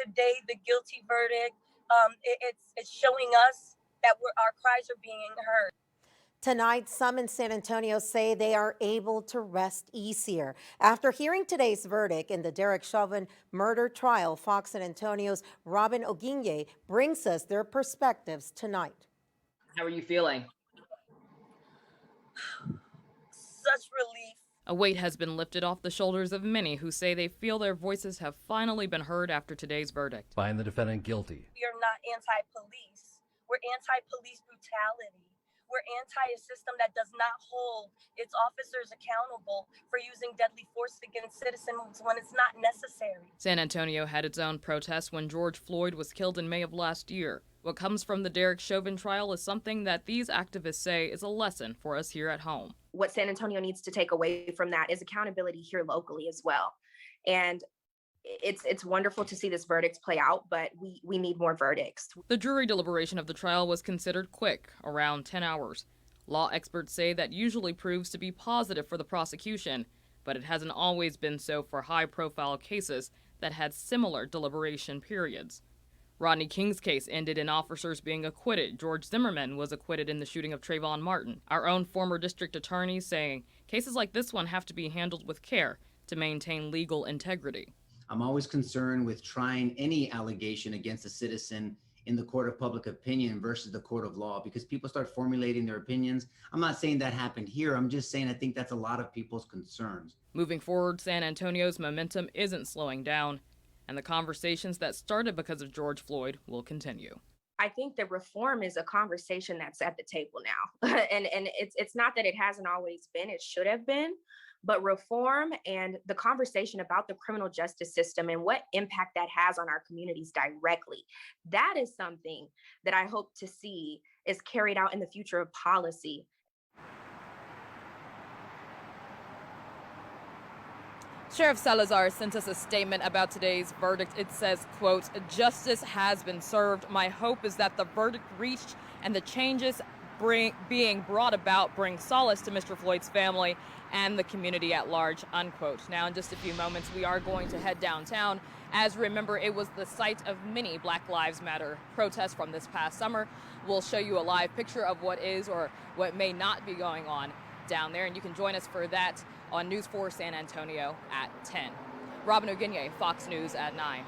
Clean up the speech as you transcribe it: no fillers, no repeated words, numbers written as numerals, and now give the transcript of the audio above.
today, the guilty verdict, it's showing us that our cries are being heard. Tonight, some in San Antonio say they are able to rest easier. After hearing today's verdict in the Derick Chauvin murder trial, Fox San Antonio's Robyn Ogunye brings us their perspectives tonight. How are you feeling? Such relief. A weight has been lifted off the shoulders of many who say they feel their voices have finally been heard after today's verdict. Find the defendant guilty. We are not anti-police. We're anti-police brutality. We're anti a system that does not hold its officers accountable for using deadly force against citizens when it's not necessary. San Antonio had its own protest when George Floyd was killed in May of last year. What comes from the Derick Chauvin trial is something that these activists say is a lesson for us here at home. What San Antonio needs to take away from that is accountability here locally as well. And it's wonderful to see this verdict play out, but we need more verdicts. The jury deliberation of the trial was considered quick, around 10 hours. Law experts say that usually proves to be positive for the prosecution, but it hasn't always been so for high-profile cases that had similar deliberation periods. Rodney King's case ended in officers being acquitted. George Zimmerman was acquitted in the shooting of Trayvon Martin. Our own former district attorney saying cases like this one have to be handled with care to maintain legal integrity. I'm always concerned with trying any allegation against a citizen in the court of public opinion versus the court of law, because people start formulating their opinions. I'm not saying that happened here. I'm just saying I think that's a lot of people's concerns. Moving forward, San Antonio's momentum isn't slowing down, and the conversations that started because of George Floyd will continue. I think that reform is a conversation that's at the table now. and it's not that it hasn't always been, it should have been. But reform and the conversation about the criminal justice system and what impact that has on our communities directly, that is something that I hope to see is carried out in the future of policy. Sheriff Salazar sent us a statement about today's verdict. It says, quote, "Justice has been served. My hope is that the verdict reached and the changes being brought about bring solace to Mr. Floyd's family and the community at large," unquote. Now, in just a few moments, we are going to head downtown. As remember, it was the site of many Black Lives Matter protests from this past summer. We'll show you a live picture of what is or what may not be going on down there, and you can join us for that on News 4 San Antonio at 10. Robyn Ogunye, Fox News at 9.